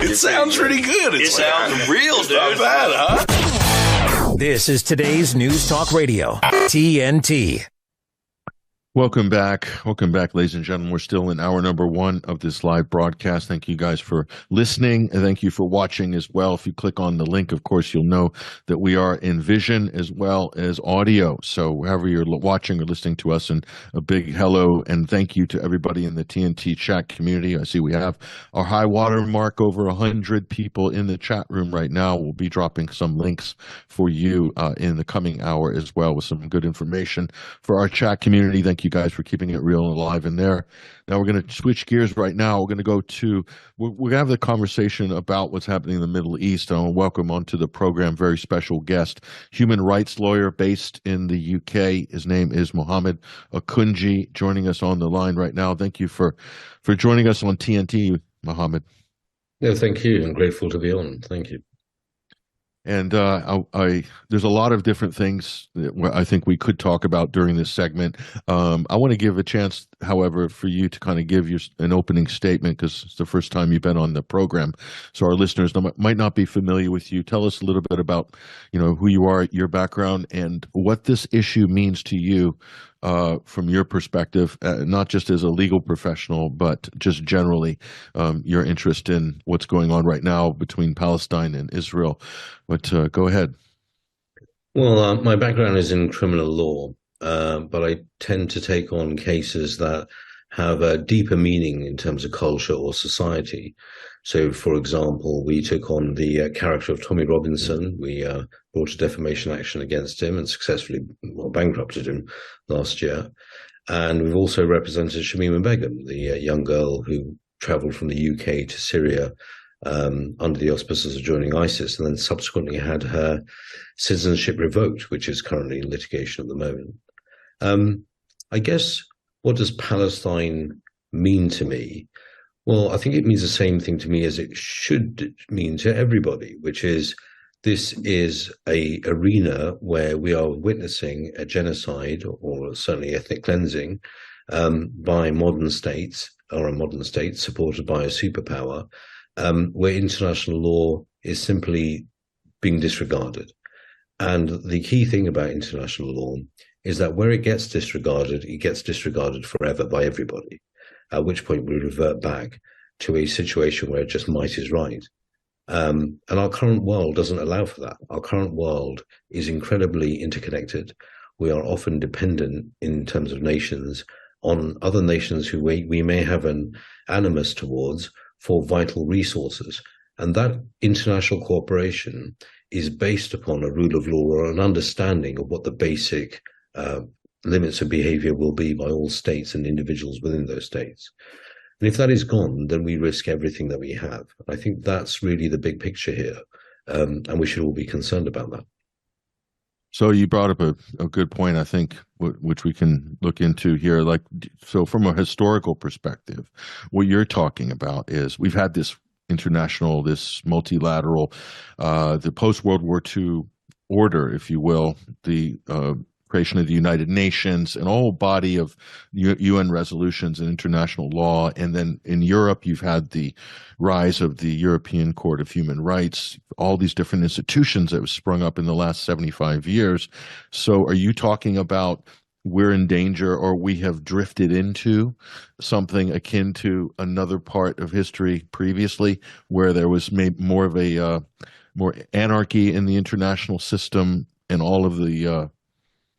It sounds pretty good. It sounds real, dude. Not bad, huh? This is today's News Talk Radio, TNT. Welcome back, ladies and gentlemen. We're still in hour number 1 of this live broadcast. Thank you guys for listening, and thank you for watching as well. If you click on the link, of course, you'll know that we are in vision as well as audio. So however you're watching or listening to us, and a big hello and thank you to everybody in the TNT chat community. I see we have our high water mark, over 100 people in the chat room right now. We'll be dropping some links for you in the coming hour as well, with some good information for our chat community. Thank you guys for keeping it real and alive in there. Now we're going to switch gears right now. We're going to go to, we're going to have the conversation about what's happening in the Middle East. And I'll welcome onto the program very special guest, human rights lawyer based in the UK. His name is Mohammed Akunjee, joining us on the line right now. Thank you for joining us on TNT, Mohammed. No, thank you. I'm grateful to be on. Thank you. And there's a lot of different things that I think we could talk about during this segment. I want to give a chance, however, for you to kind of give an opening statement, because it's the first time you've been on the program. So our listeners might not be familiar with you. Tell us a little bit about, who you are, your background, and what this issue means to you from your perspective, not just as a legal professional, but just generally your interest in what's going on right now between Palestine and Israel. But go ahead. Well, my background is in criminal law, but I tend to take on cases that have a deeper meaning in terms of culture or society. So, for example, we took on the character of Tommy Robinson. We brought a defamation action against him and successfully bankrupted him last year. And we've also represented Shamima Begum, the young girl who traveled from the UK to Syria under the auspices of joining ISIS, and then subsequently had her citizenship revoked, which is currently in litigation at the moment. I guess, what does Palestine mean to me? Well, I think it means the same thing to me as it should mean to everybody, which is this is an arena where we are witnessing a genocide, or certainly ethnic cleansing, by modern states, or a modern state supported by a superpower, where international law is simply being disregarded. And the key thing about international law is that where it gets disregarded forever by everybody, at which point we revert back to a situation where just might is right. And our current world doesn't allow for that. Our current world is incredibly interconnected. We are often dependent in terms of nations on other nations who we may have an animus towards for vital resources. And that international cooperation is based upon a rule of law, or an understanding of what the basic limits of behavior will be by all states and individuals within those states. And if that is gone, then we risk everything that we have. I think that's really the big picture here, and we should all be concerned about that. So you brought up a good point, I think, which we can look into here. So from a historical perspective, what you're talking about is we've had this international, this multilateral, the post-World War II order, if you will, the creation of the United Nations, and a whole body of UN resolutions and international law. And then in Europe, you've had the rise of the European Court of Human Rights, all these different institutions that have sprung up in the last 75 years. So are you talking about we're in danger, or we have drifted into something akin to another part of history previously, where there was more of a more anarchy in the international system and all of the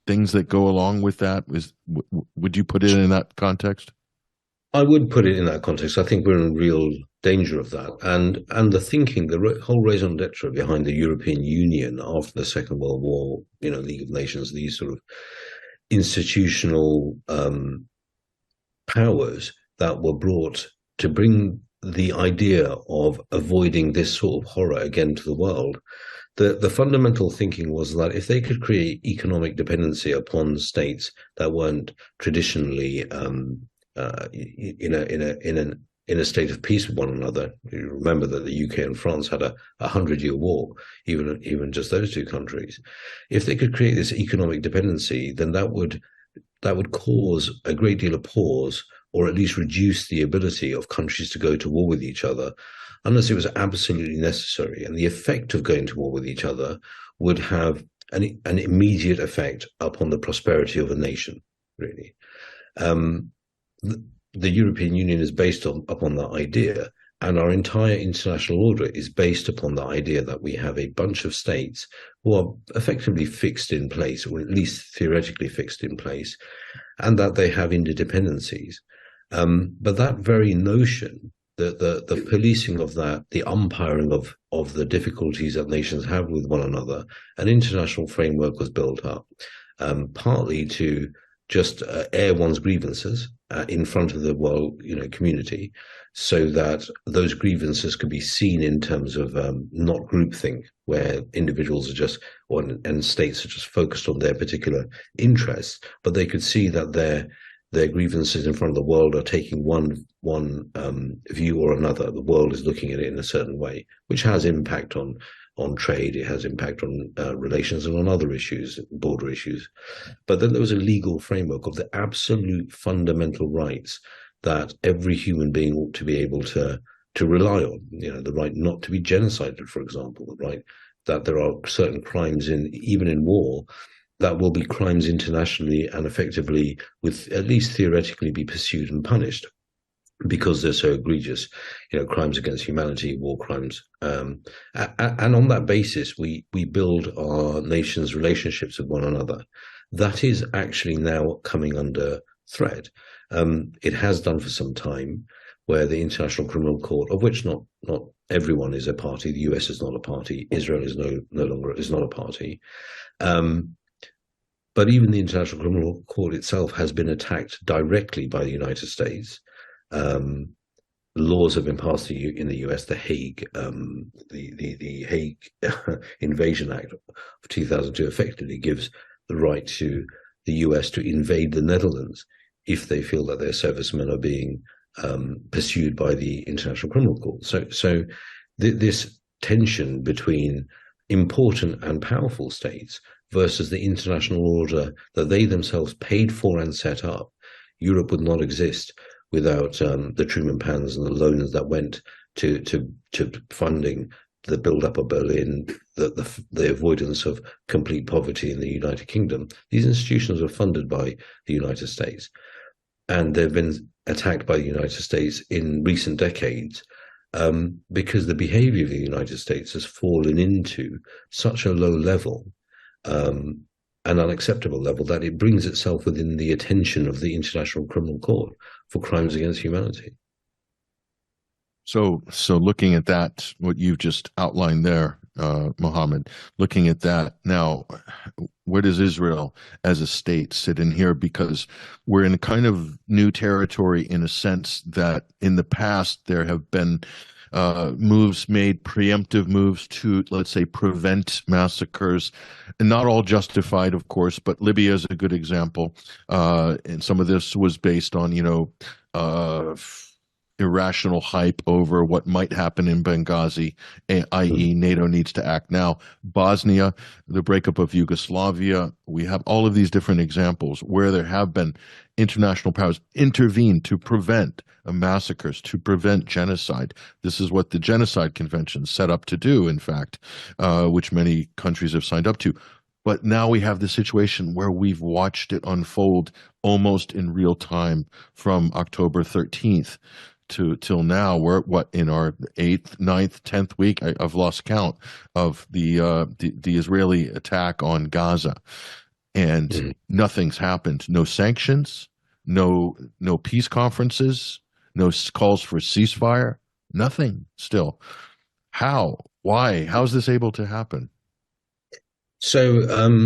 things that go along with that? Would you put it in that context? I would put it in that context. I think we're in real danger of that. And the thinking, the whole raison d'etre behind the European Union after the Second World War, League of Nations, these sort of institutional powers that were brought to bring the idea of avoiding this sort of horror again to the world. The fundamental thinking was that if they could create economic dependency upon states that weren't traditionally in a state of peace with one another. You remember that the UK and France had a 100-year war, even just those two countries. If they could create this economic dependency, then that would cause a great deal of pause, or at least reduce the ability of countries to go to war with each other. unless it was absolutely necessary. And the effect of going to war with each other would have an immediate effect upon the prosperity of a nation, really. The European Union is based upon that idea, and our entire international order is based upon the idea that we have a bunch of states who are effectively fixed in place, or at least theoretically fixed in place, and that they have interdependencies. But that very notion, the policing of that, the umpiring of the difficulties that nations have with one another, an international framework was built up, partly to just air one's grievances in front of the world, community, so that those grievances could be seen in terms of not groupthink, where individuals are just, and states are just focused on their particular interests, but they could see that their grievances in front of the world are taking one view or another. The world is looking at it in a certain way, which has impact on trade, it has impact on relations and on other issues, border issues. But then there was a legal framework of the absolute fundamental rights that every human being ought to be able to rely on. The right not to be genocided, for example, the right that there are certain crimes even in war that will be crimes internationally and effectively, with at least theoretically, be pursued and punished because they're so egregious, crimes against humanity, war crimes. And on that basis, we build our nation's relationships with one another. That is actually now coming under threat. It has done for some time, where the International Criminal Court, of which not everyone is a party, the US is not a party, Israel is no longer not a party. But even the International Criminal Court itself has been attacked directly by the United States. Laws have been passed in the US, the Hague Invasion Act of 2002 effectively gives the right to the US to invade the Netherlands if they feel that their servicemen are being pursued by the International Criminal Court. So this tension between important and powerful states versus the international order that they themselves paid for and set up. Europe would not exist without the Truman Plans and the loans that went to funding the build-up of Berlin, the avoidance of complete poverty in the United Kingdom. These institutions were funded by the United States, and they've been attacked by the United States in recent decades because the behavior of the United States has fallen into such a low level, an unacceptable level, that it brings itself within the attention of the International Criminal Court for crimes against humanity. So looking at that, what you've just outlined there, Mohammed, looking at that now, where does Israel as a state sit in here? Because we're in a kind of new territory in a sense that in the past there have been preemptive moves to, let's say, prevent massacres, and not all justified, of course, but Libya is a good example. And some of this was based on, irrational hype over what might happen in Benghazi, i.e. NATO needs to act now. Bosnia, the breakup of Yugoslavia, we have all of these different examples where there have been international powers intervene to prevent massacres, to prevent genocide. This is what the Genocide Convention set up to do, in fact, which many countries have signed up to. But now we have the situation where we've watched it unfold almost in real time from October 13th till now. We're in our 8th, 9th, 10th week. I've lost count of the Israeli attack on Gaza, and nothing's happened. No sanctions, no peace conferences, no calls for ceasefire, nothing. Still, how? Why? How is this able to happen? So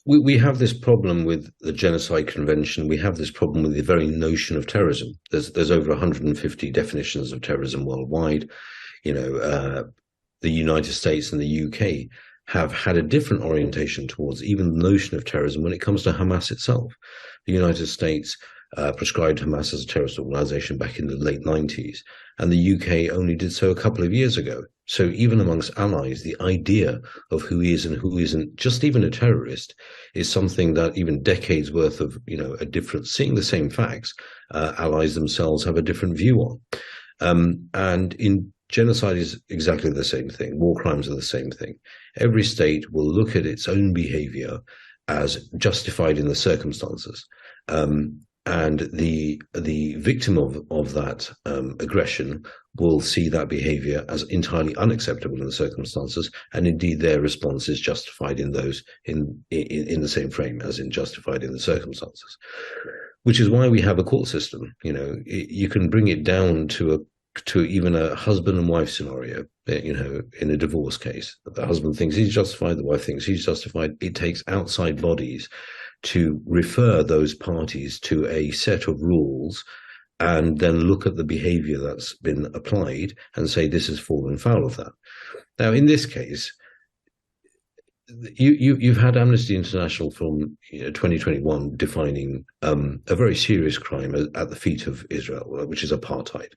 we have this problem with the Genocide Convention. We have this problem with the very notion of terrorism. There's over 150 definitions of terrorism worldwide. The United States and the UK have had a different orientation towards even the notion of terrorism when it comes to Hamas itself. The United States prescribed Hamas as a terrorist organization back in the late 90s, and the UK only did so a couple of years ago. So even amongst allies, the idea of who is and who isn't just even a terrorist is something that even decades worth of, a different, seeing the same facts, allies themselves have a different view on. And in Genocide is exactly the same thing. War crimes are the same thing. Every state will look at its own behavior as justified in the circumstances. And the victim of that aggression will see that behavior as entirely unacceptable in the circumstances, and indeed their response is justified in those in the same frame as in justified in the circumstances. Which is why we have a court system. You can bring it down to even a husband and wife scenario. In a divorce case, the husband thinks he's justified, the wife thinks he's justified. It takes outside bodies to refer those parties to a set of rules and then look at the behavior that's been applied and say this has fallen foul of that. Now, in this case, you've had Amnesty International from 2021 defining a very serious crime at the feet of Israel, which is apartheid.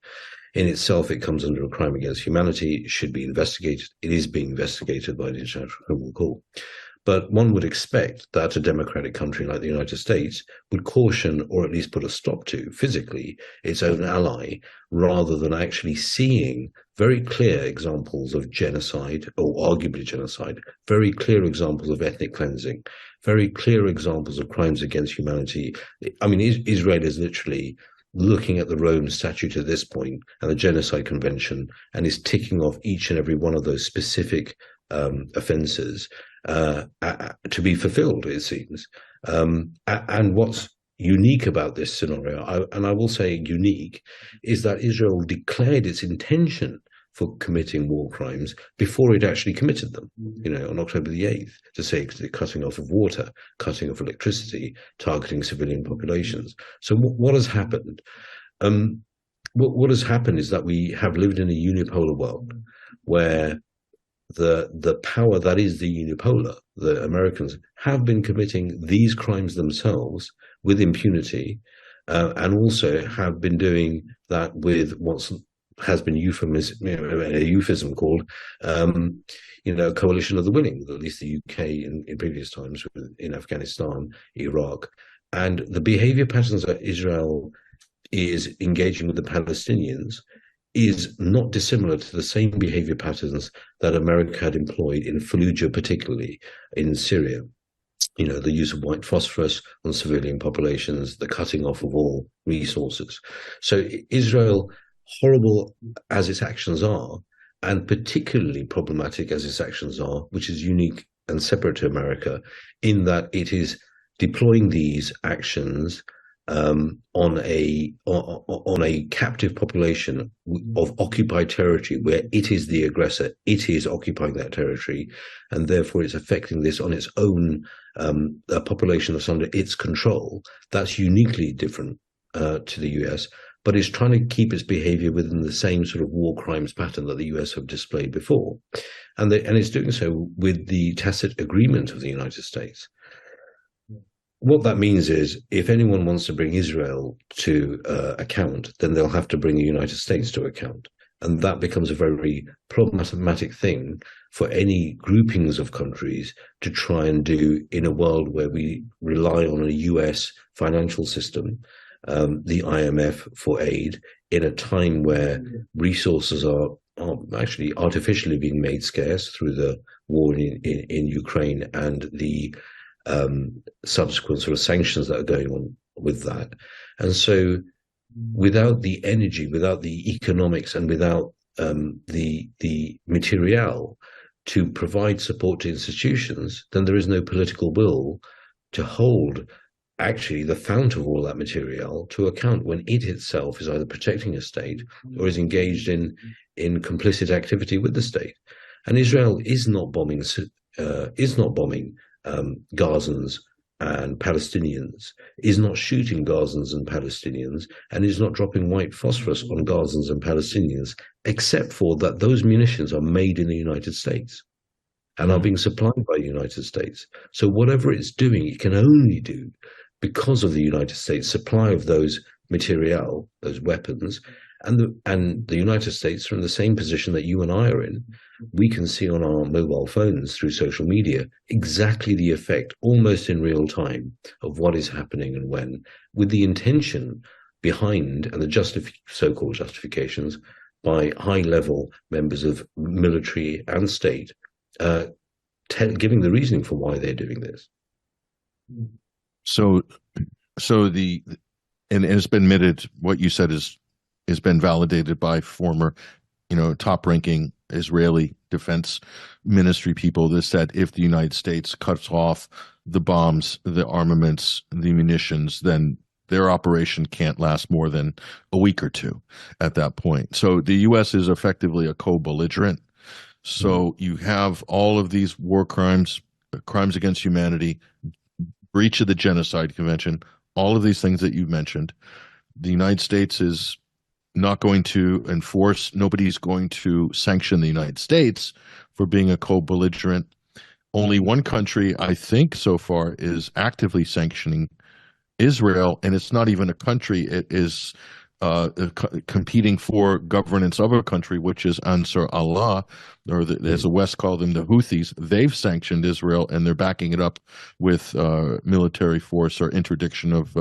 In itself, it comes under a crime against humanity. It should be investigated. It is being investigated by the International Criminal Court. But one would expect that a democratic country like the United States would caution, or at least put a stop to, physically, its own ally, rather than actually seeing very clear examples of genocide, or arguably genocide, very clear examples of ethnic cleansing, very clear examples of crimes against humanity. I mean, Israel is literally looking at the Rome Statute at this point and the Genocide Convention, and is ticking off each and every one of those specific offences to be fulfilled, it seems. And what's unique about this scenario, and I will say unique, is that Israel declared its intention for committing war crimes before it actually committed them, on October the 8th, to say the cutting off of water, cutting off electricity, targeting civilian populations. So what has happened? What has happened is that we have lived in a unipolar world where the power that is the unipolar, the Americans, have been committing these crimes themselves with impunity, and also have been doing that with what's has been a euphemism called, a coalition of the willing, at least the UK in previous times in Afghanistan, Iraq. And the behavior patterns that Israel is engaging with the Palestinians is not dissimilar to the same behavior patterns that America had employed in Fallujah, particularly in Syria. The use of white phosphorus on civilian populations, the cutting off of all resources. So Israel, horrible as its actions are, and particularly problematic as its actions are, which is unique and separate to America, in that it is deploying these actions on a captive population of occupied territory, where it is the aggressor, it is occupying that territory, and therefore it's affecting this on its own a population that's under its control. That's uniquely different to the US, but it's trying to keep its behavior within the same sort of war crimes pattern that the US have displayed before, and it's doing so with the tacit agreement of the United States. What that means is, if anyone wants to bring Israel to account, then they'll have to bring the United States to account. And that becomes a very problematic thing for any groupings of countries to try and do in a world where we rely on a US financial system, the IMF, for aid, in a time where resources are actually artificially being made scarce through the war in Ukraine and the subsequent sort of sanctions that are going on with that. And so without the energy, without the economics, and without the material to provide support to institutions, then there is no political will to hold actually the fount of all that material to account when it itself is either protecting a state or is engaged in complicit activity with the state. And Israel is not bombing Gazans and Palestinians, is not shooting Gazans and Palestinians, and is not dropping white phosphorus on Gazans and Palestinians, except for that those munitions are made in the United States and are being supplied by the United States. So whatever it's doing, it can only do because of the United States supply of those material, those weapons. And the United States are in the same position that you and I are in. We can see on our mobile phones through social media exactly the effect, almost in real time, of what is happening and when, with the intention behind and the so-called justifications by high-level members of military and state, giving the reasoning for why they're doing this. So and it's been admitted, what you said has been validated by former, top-ranking Israeli defense ministry people that said if the United States cuts off the bombs, the armaments, the munitions, then their operation can't last more than a week or two at that point. So the U.S. is effectively a co-belligerent. So you have all of these war crimes, crimes against humanity, breach of the Genocide Convention, all of these things that you mentioned. The United States is not going to enforce, nobody's going to sanction the United States for being a co-belligerent. Only one country, I think, so far is actively sanctioning Israel, and it's not even a country. It is competing for governance of a country, which is Ansar Allah, or as the West call them, the Houthis. They've sanctioned Israel, and they're backing it up with military force or interdiction of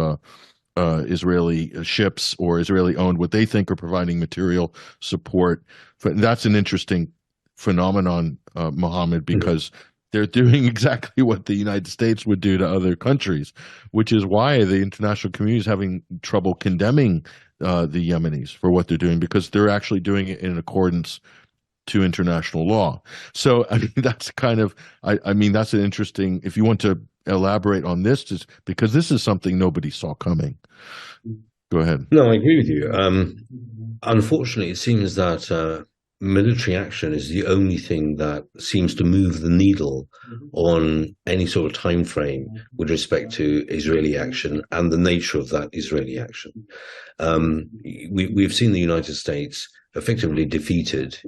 Israeli ships or Israeli-owned, what they think are providing material support. That's an interesting phenomenon, Mohammed, because they're doing exactly what the United States would do to other countries, which is why the international community is having trouble condemning the Yemenis for what they're doing, because they're actually doing it in accordance to international law. So, I mean, that's kind of, I mean, that's an interesting, if you want to elaborate on this, just because this is something nobody saw coming. Go ahead. No, I agree with you. Unfortunately, it seems that military action is the only thing that seems to move the needle on any sort of time frame with respect to Israeli action and the nature of that Israeli action. We've seen the United States effectively defeated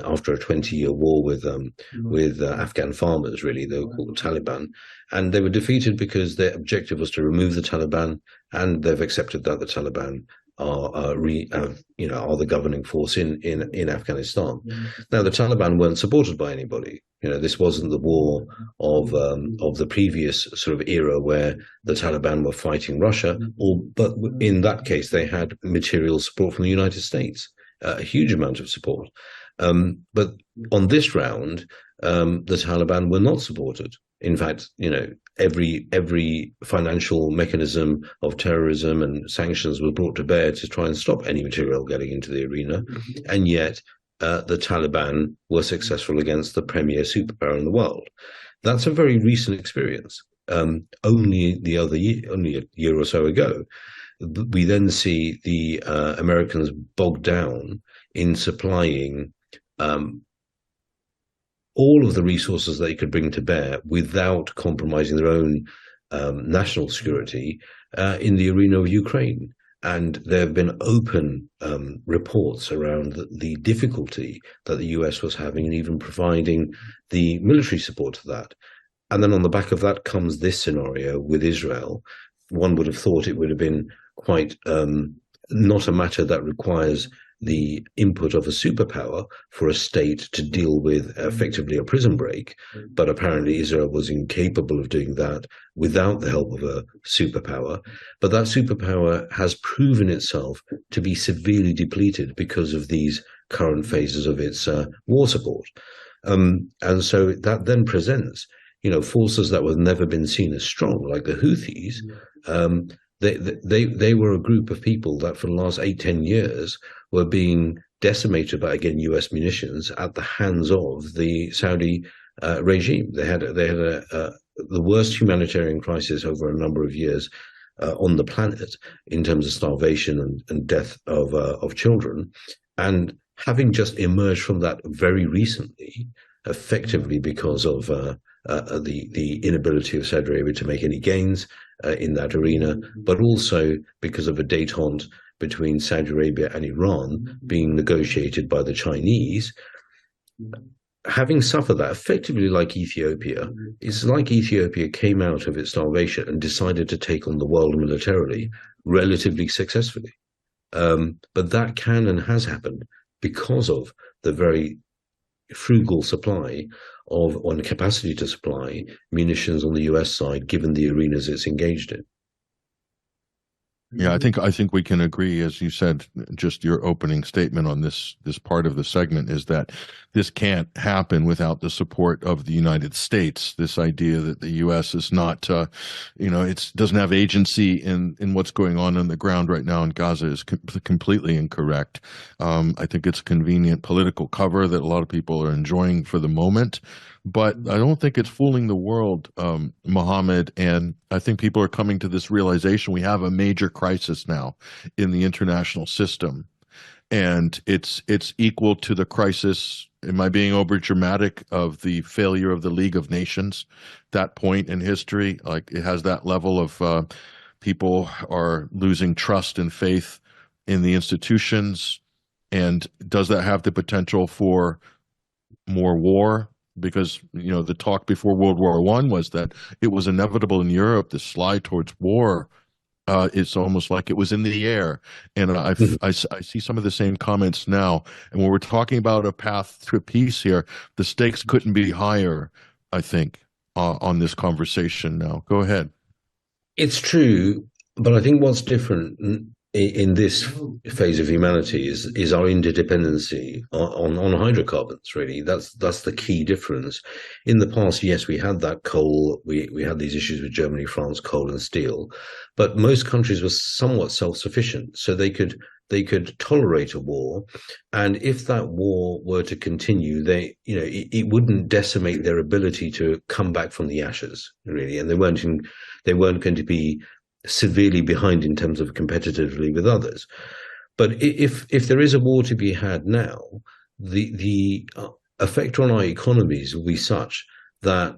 after a 20-year war with Afghan farmers. Really, they were called the Taliban, and they were defeated because their objective was to remove the Taliban, and they've accepted that the Taliban are the governing force in Afghanistan. Now, the Taliban weren't supported by anybody. This wasn't the war of the previous sort of era where the Taliban were fighting Russia, but in that case they had material support from the United States. A huge amount of support. But on this round, the Taliban were not supported. In fact, every financial mechanism of terrorism and sanctions was brought to bear to try and stop any material getting into the arena. And yet the Taliban were successful against the premier superpower in the world. That's a very recent experience. Only a year or so ago, we then see the Americans bogged down in supplying all of the resources they could bring to bear without compromising their own national security in the arena of Ukraine. And there have been open reports around the difficulty that the US was having in even providing the military support to that. And then on the back of that comes this scenario with Israel. One would have thought it would have been quite not a matter that requires the input of a superpower for a state to deal with effectively a prison break, but apparently Israel was incapable of doing that without the help of a superpower. But that superpower has proven itself to be severely depleted because of these current phases of its war support. And so that then presents, forces that were never been seen as strong, like the Houthis. They were a group of people that for the last 8-10 years were being decimated by, again, US munitions at the hands of the Saudi regime. They had the worst humanitarian crisis over a number of years on the planet in terms of starvation and death of children. And having just emerged from that very recently, effectively because of the inability of Saudi Arabia to make any gains in that arena, but also because of a détente between Saudi Arabia and Iran being negotiated by the Chinese. Having suffered that, effectively like Ethiopia, it's like Ethiopia came out of its starvation and decided to take on the world militarily relatively successfully. But that can and has happened because of the very frugal supply on capacity to supply munitions on the US side, given the arenas it's engaged in. Yeah, I think we can agree, as you said, just your opening statement on this part of the segment is that this can't happen without the support of the United States. This idea that the U.S. is not, it doesn't have agency in what's going on the ground right now in Gaza is completely incorrect. I think it's a convenient political cover that a lot of people are enjoying for the moment. But I don't think it's fooling the world, Mohammed. And I think people are coming to this realization we have a major crisis now in the international system. And it's equal to the crisis, am I being over dramatic, of the failure of the League of Nations, that point in history. Like it has that level of people are losing trust and faith in the institutions. And does that have the potential for more war? Because, the talk before World War I was that it was inevitable in Europe, the slide towards war. It's almost like it was in the air. And I see some of the same comments now. And when we're talking about a path to peace here, the stakes couldn't be higher, I think, on this conversation now. Go ahead. It's true, but I think what's different in this phase of humanity is our interdependency on hydrocarbons. Really, that's the key difference. In the past, yes, we had that coal. We had these issues with Germany, France, coal and steel, but most countries were somewhat self-sufficient, so they could tolerate a war, and if that war were to continue, it wouldn't decimate their ability to come back from the ashes, really, and they weren't going to be severely behind in terms of competitively with others. But if there is a war to be had now, the effect on our economies will be such that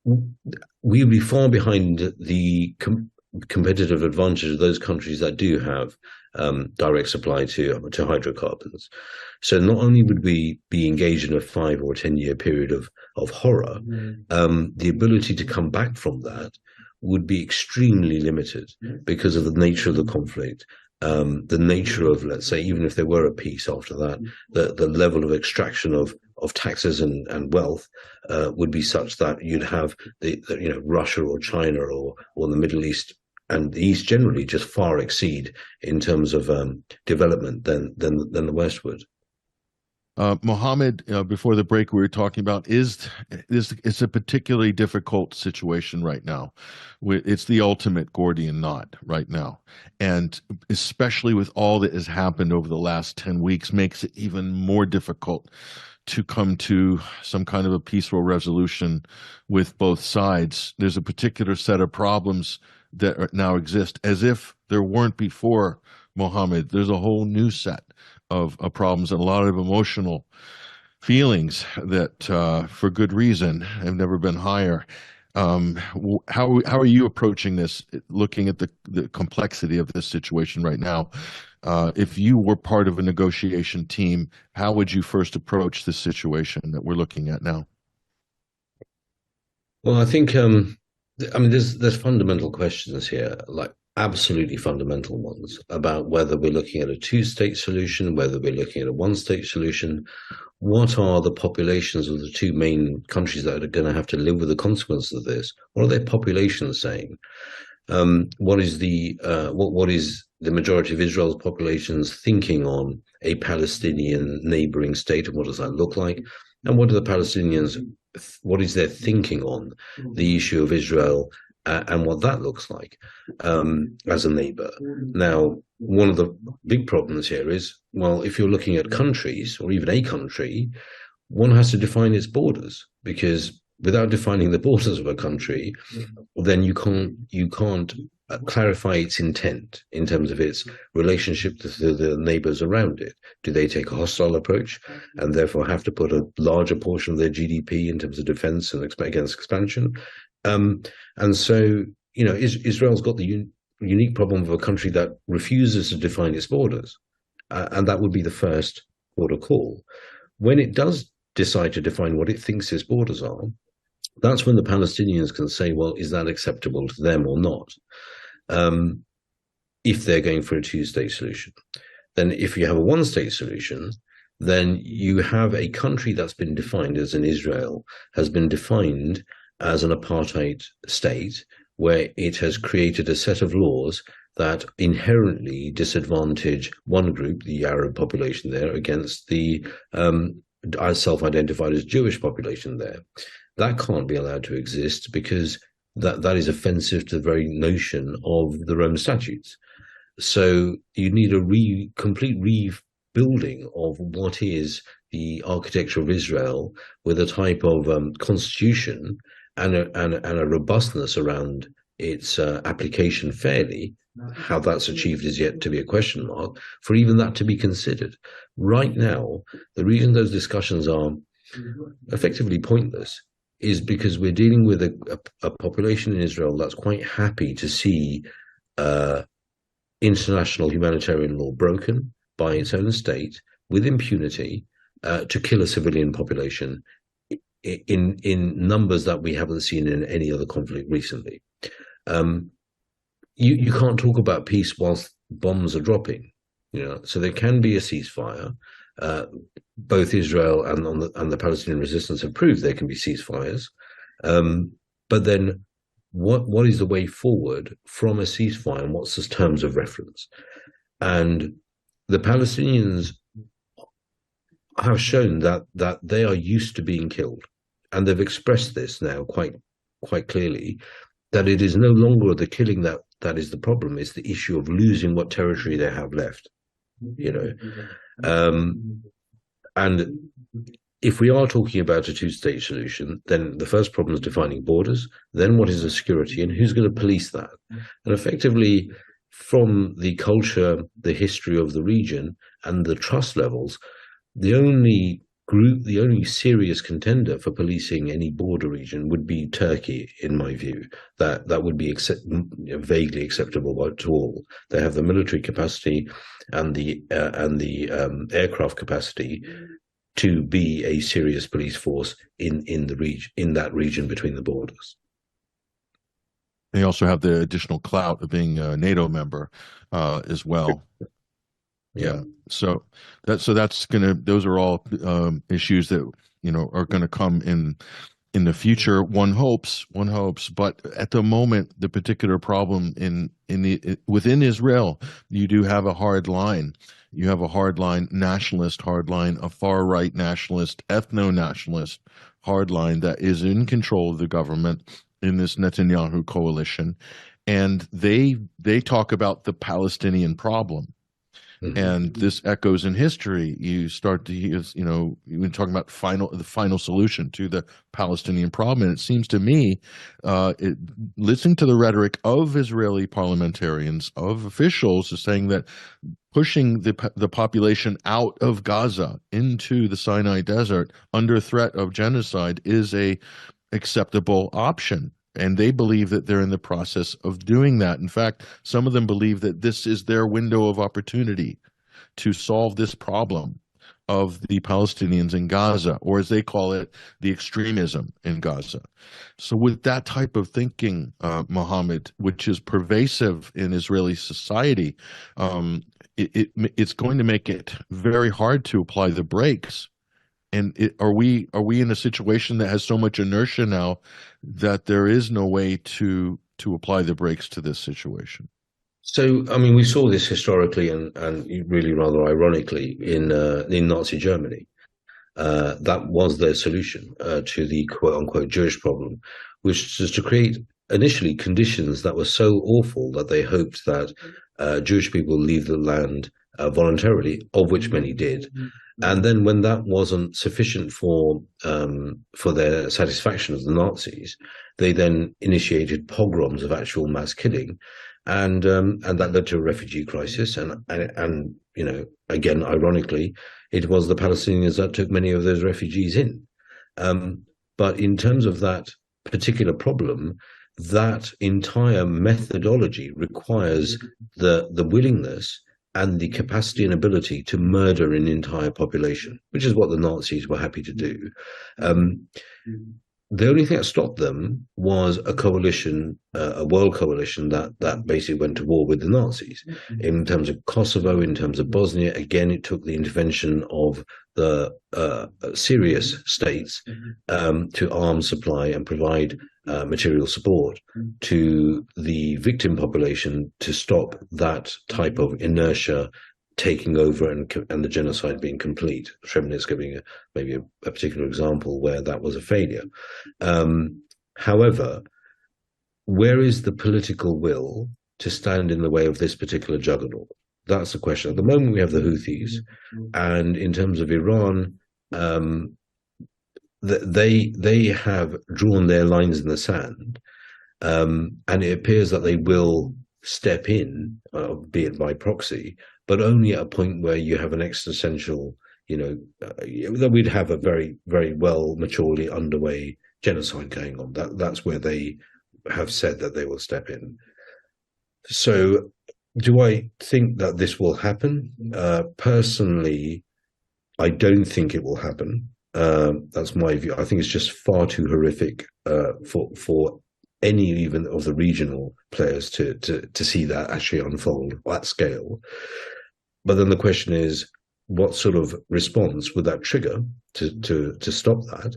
we'll be far behind the competitive advantage of those countries that do have direct supply to hydrocarbons. So not only would we be engaged in a 5 or 10 year period of horror, the ability to come back from that would be extremely limited because of the nature of the conflict, the nature of, let's say, even if there were a peace after that, the level of extraction of taxes and wealth would be such that you'd have Russia or China or the Middle East and the East generally just far exceed in terms of development than the West would. Mohammed, before the break, we were talking about it's a particularly difficult situation right now. It's the ultimate Gordian knot right now, and especially with all that has happened over the last 10 weeks, makes it even more difficult to come to some kind of a peaceful resolution with both sides. There's a particular set of problems that now exist, as if there weren't before, Mohammed. There's a whole new set of problems and a lot of emotional feelings that, for good reason, have never been higher. How are you approaching this, looking at the complexity of this situation right now? If you were part of a negotiation team, how would you first approach this situation that we're looking at now? Well, I think, there's fundamental questions here, like absolutely fundamental ones, about whether we're looking at a two-state solution, whether we're looking at a one-state solution. What are the populations of the two main countries that are going to have to live with the consequences of this? What are their populations saying? What is the majority of Israel's populations thinking on a Palestinian neighboring state, and what does that look like? And what are the Palestinians? What is their thinking on the issue of Israel and what that looks like as a neighbor? Now, one of the big problems here is, well, if you're looking at countries or even a country, one has to define its borders, because without defining the borders of a country, then you can't clarify its intent in terms of its relationship to the neighbors around it. Do they take a hostile approach and therefore have to put a larger portion of their GDP in terms of defense and against expansion? And so, Israel's got the unique problem of a country that refuses to define its borders. And that would be the first port of call. When it does decide to define what it thinks its borders are, that's when the Palestinians can say, well, is that acceptable to them or not? If they're going for a two-state solution. Then if you have a one-state solution, then you have a country that's been defined as an Israel, has been defined as an apartheid state, where it has created a set of laws that inherently disadvantage one group, the Arab population there, against the self-identified as Jewish population there. That can't be allowed to exist because that is offensive to the very notion of the Roman statutes. So you need a complete rebuilding of what is the architecture of Israel with a type of constitution and a robustness around its application fairly. How that's achieved is yet to be a question mark for even that to be considered. Right now, the reason those discussions are effectively pointless is because we're dealing with a population in Israel that's quite happy to see international humanitarian law broken by its own state with impunity to kill a civilian population in numbers that we haven't seen in any other conflict recently. You can't talk about peace whilst bombs are dropping, So there can be a ceasefire. Both Israel and the Palestinian resistance have proved there can be ceasefires. But then, what is the way forward from a ceasefire, and what's the terms of reference? And the Palestinians have shown that they are used to being killed, and they've expressed this now quite clearly. That it is no longer the killing that is the problem. It's the issue of losing what territory they have left, And if we are talking about a two-state solution, then the first problem is defining borders. Then what is the security and who's going to police that? And effectively, from the culture, the history of the region, and the trust levels, the only serious contender for policing any border region would be Turkey, in my view. That would be vaguely acceptable to all. They have the military capacity and the aircraft capacity to be a serious police force in that region between the borders. They also have the additional clout of being a NATO member as well. Yeah. So that's those are all issues that are gonna come in the future. One hopes, but at the moment, the particular problem within Israel, you do have a hard line. You have a hardline nationalist hardline, a far right nationalist, ethno-nationalist hardline that is in control of the government in this Netanyahu coalition, and they talk about the Palestinian problem. And this echoes in history. You start to hear, you've been talking about the final solution to the Palestinian problem. And it seems to me, listening to the rhetoric of Israeli parliamentarians, of officials, is saying that pushing the population out of Gaza into the Sinai Desert under threat of genocide is a acceptable option. And they believe that they're in the process of doing that. In fact, some of them believe that this is their window of opportunity to solve this problem of the Palestinians in Gaza, or as they call it, the extremism in Gaza. So with that type of thinking, Mohammed, which is pervasive in Israeli society, it's going to make it very hard to apply the brakes. And are we in a situation that has so much inertia now that there is no way to apply the brakes to this situation? So, I mean, we saw this historically and really rather ironically in Nazi Germany. That was their solution to the quote-unquote Jewish problem, which was to create initially conditions that were so awful that they hoped that Jewish people leave the land voluntarily, of which many did. And then when that wasn't sufficient for their satisfaction of the Nazis, they then initiated pogroms of actual mass killing. And that led to a refugee crisis. And again, ironically, it was the Palestinians that took many of those refugees in. But in terms of that particular problem, that entire methodology requires the willingness and the capacity and ability to murder an entire population, which is what the Nazis were happy to do. The only thing that stopped them was a coalition, a world coalition that basically went to war with the Nazis. In terms of Kosovo, in terms of Bosnia, again, it took the intervention of the serious states to arms supply and provide material support to the victim population to stop that type of inertia taking over and the genocide being complete. Srebrenica being maybe a particular example where that was a failure. However, where is the political will to stand in the way of this particular juggernaut? That's the question. At the moment, we have the Houthis, and in terms of Iran, they have drawn their lines in the sand, and it appears that they will step in, be it by proxy, but only at a point where you have an existential, that we'd have a very, very well maturely underway genocide going on. That's where they have said that they will step in. So do I think that this will happen? Personally, I don't think it will happen. That's my view. I think it's just far too horrific for any even of the regional players to see that actually unfold at scale. But then the question is, what sort of response would that trigger to stop that?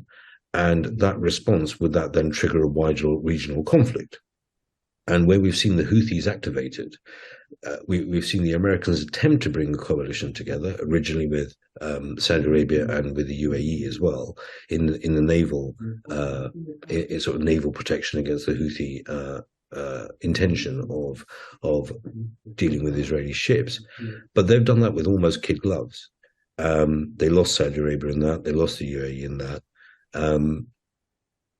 And that response, would that then trigger a wider regional conflict? And where we've seen the Houthis activated, we've seen the Americans attempt to bring a coalition together, originally with Saudi Arabia and with the UAE as well, in the naval, in sort of naval protection against the Houthi intention of dealing with Israeli ships. But they've done that with almost kid gloves. They lost Saudi Arabia in that. They lost the UAE in that.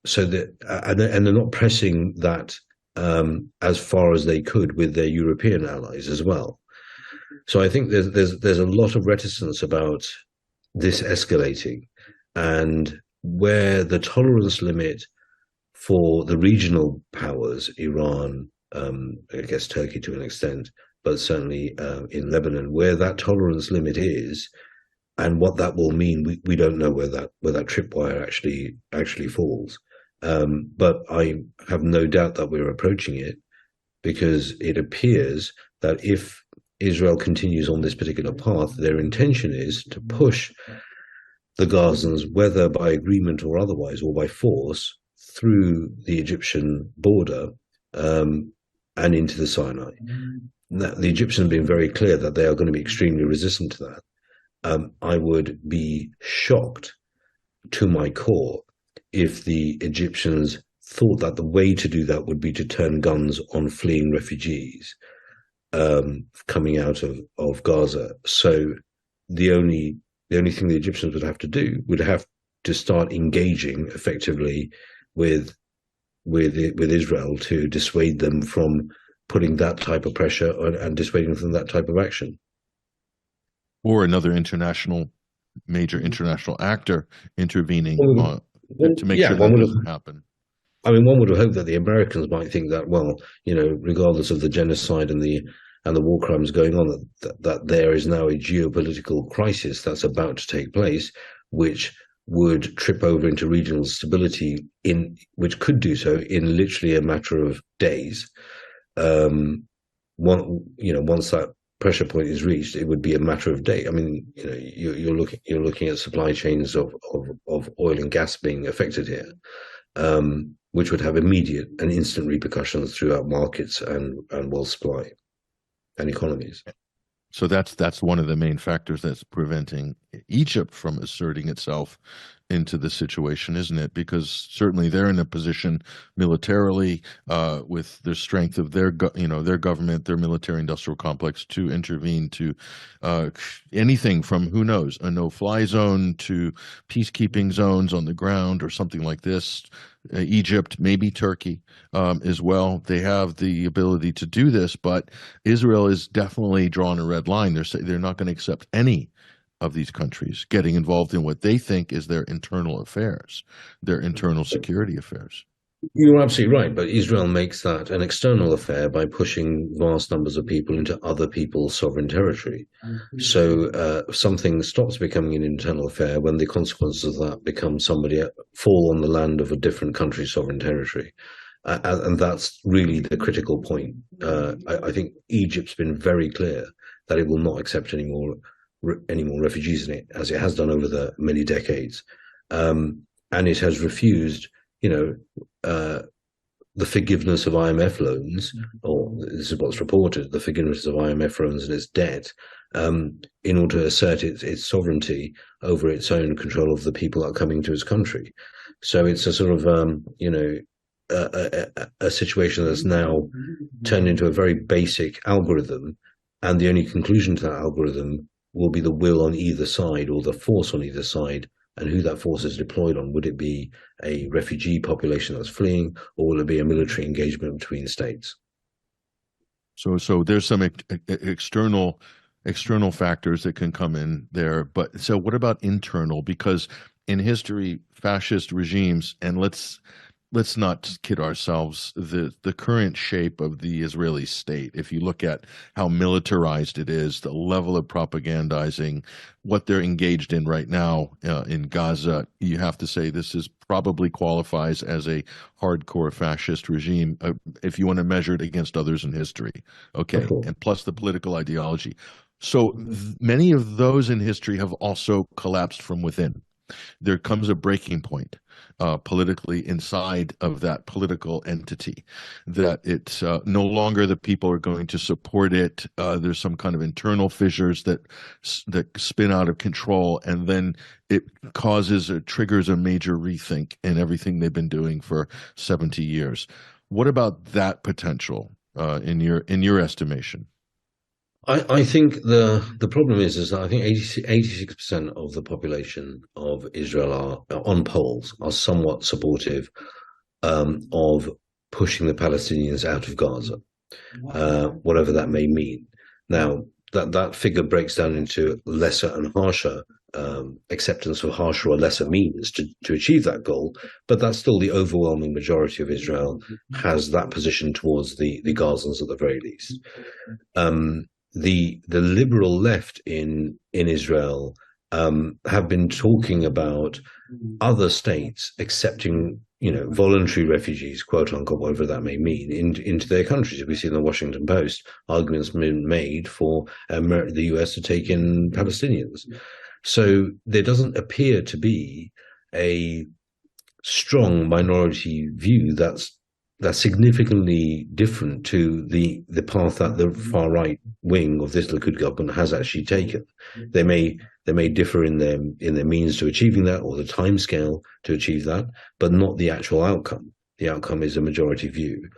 So that, and they're not pressing that as far as they could with their European allies as well. So I think there's a lot of reticence about this escalating, and where the tolerance limit for the regional powers, Iran, I guess Turkey to an extent, but certainly in Lebanon, where that tolerance limit is, and what that will mean, we don't know where that tripwire actually falls. But I have no doubt that we're approaching it, because it appears that if Israel continues on this particular path, their intention is to push the Gazans, whether by agreement or otherwise, or by force, through the Egyptian border and into the Sinai. Now, the Egyptians have been very clear that they are going to be extremely resistant to that. I would be shocked to my core if the Egyptians thought that the way to do that would be to turn guns on fleeing refugees coming out of Gaza. So the only thing the Egyptians would have to do would have to start engaging effectively with Israel to dissuade them from putting that type of pressure and dissuading them from that type of action. Or another major international actor intervening to make sure that doesn't happen. I mean, one would have hoped that the Americans might think that, well, regardless of the genocide and the war crimes going on, that there is now a geopolitical crisis that's about to take place, which would trip over into regional stability, which could do so in literally a matter of days. Once that pressure point is reached, it would be a matter of days. I mean, you're looking at supply chains of oil and gas being affected here, which would have immediate and instant repercussions throughout markets and world supply and economies. So that's one of the main factors that's preventing Egypt from asserting itself into the situation, isn't it? Because certainly they're in a position militarily, with the strength of their government, their military-industrial complex, to intervene to anything from, who knows, a no-fly zone to peacekeeping zones on the ground or something like this. Egypt, maybe Turkey as well. They have the ability to do this, but Israel is definitely drawn a red line. They're not going to accept any of these countries getting involved in what they think is their internal affairs, their internal security affairs. You're absolutely right, but Israel makes that an external affair by pushing vast numbers of people into other people's sovereign territory. So something stops becoming an internal affair when the consequences of that fall on the land of a different country's sovereign territory. And that's really the critical point. I think Egypt's been very clear that it will not accept any more refugees in it, as it has done over the many decades. And it has refused, the forgiveness of IMF loans, or this is what's reported, the forgiveness of IMF loans and its debt, in order to assert its sovereignty over its own control of the people that are coming to its country. So it's a sort of, a situation that's now turned into a very basic algorithm, and the only conclusion to that algorithm will be the will on either side, or the force on either side, and who that force is deployed on. Would it be a refugee population that's fleeing, or will it be a military engagement between states? So there's some external factors that can come in there, but so what about internal? Because in history, fascist regimes, and let's not kid ourselves, the current shape of the Israeli state, if you look at how militarized it is, the level of propagandizing, what they're engaged in right now in Gaza, you have to say this is probably qualifies as a hardcore fascist regime if you want to measure it against others in history. Okay, and plus the political ideology. So many of those in history have also collapsed from within. There comes a breaking point politically inside of that political entity, that it's no longer the people are going to support it. There's some kind of internal fissures that spin out of control, and then it triggers a major rethink in everything they've been doing for 70 years. What about that potential in your estimation? I think the problem is that I think 86% of the population of Israel on polls are somewhat supportive of pushing the Palestinians out of Gaza, whatever that may mean. Now, that figure breaks down into lesser and harsher acceptance of harsher or lesser means to achieve that goal, but that's still the overwhelming majority of Israel has that position towards the Gazans at the very least. The liberal left in Israel have been talking about other states accepting, voluntary refugees, quote unquote, whatever that may mean, into their countries. We see in the Washington Post arguments been made for the US to take in Palestinians. So there doesn't appear to be a strong minority view that's significantly different to the path that the far right wing of this Likud government has actually taken. They may differ in their means to achieving that, or the timescale to achieve that, but not the actual outcome. The outcome is a majority view.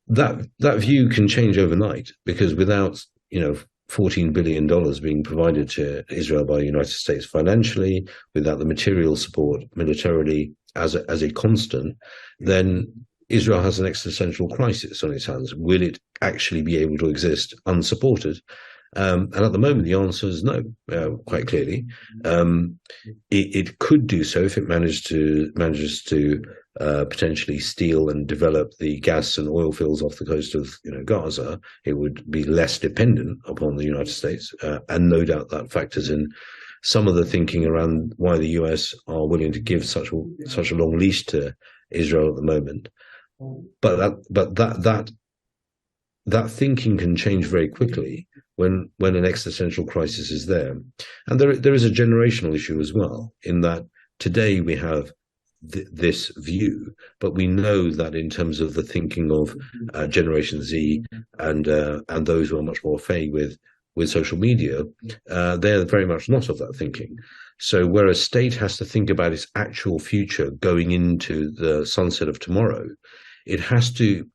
That view can change overnight, because without $14 billion being provided to Israel by the United States financially, without the material support militarily as a constant, then Israel has an existential crisis on its hands. Will it actually be able to exist unsupported? And at the moment, the answer is no, quite clearly. It could do so if it manages to potentially steal and develop the gas and oil fields off the coast of Gaza. It would be less dependent upon the United States, and no doubt that factors in some of the thinking around why the US are willing to give such a long leash to Israel at the moment. But that thinking can change very quickly when an existential crisis is there. And there is a generational issue as well, in that today we have this view, but we know that in terms of the thinking of Generation Z and those who are much more fey with social media, they're very much not of that thinking. So where a state has to think about its actual future going into the sunset of tomorrow, it has to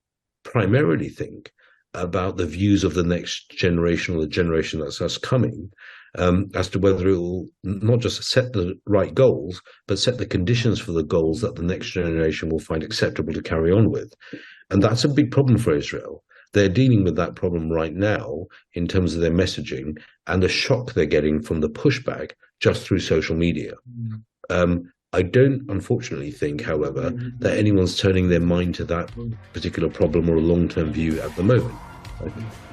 primarily think about the views of the next generation, or the generation that's coming, as to whether it will not just set the right goals, but set the conditions for the goals that the next generation will find acceptable to carry on with. And that's a big problem for Israel. They're dealing with that problem right now in terms of their messaging and the shock they're getting from the pushback just through social media. I don't, unfortunately, think, however, that anyone's turning their mind to that particular problem or a long-term view at the moment.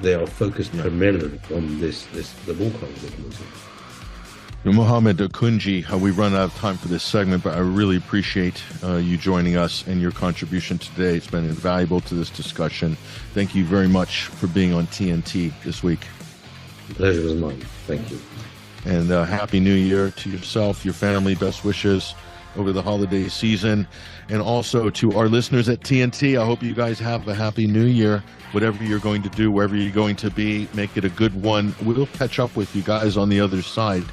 They are focused primarily on the war crimes they're committing. Mohammed Akunjee, we run out of time for this segment, but I really appreciate you joining us and your contribution today. It's been invaluable to this discussion. Thank you very much for being on TNT this week. The pleasure was mine. Thank you. And Happy New Year to yourself, your family, best wishes. over the holiday season. And also to our listeners at TNT, I hope you guys have a happy new year. Whatever you're going to do, wherever you're going to be, make it a good one. We'll catch up with you guys on the other side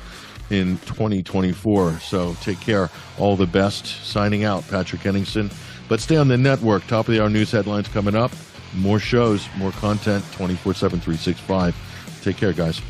in 2024. So take care. All the best. Signing out, Patrick Henningsen. But stay on the network. Top of the hour news headlines coming up. More shows, more content, 24/7, 365. Take care, guys.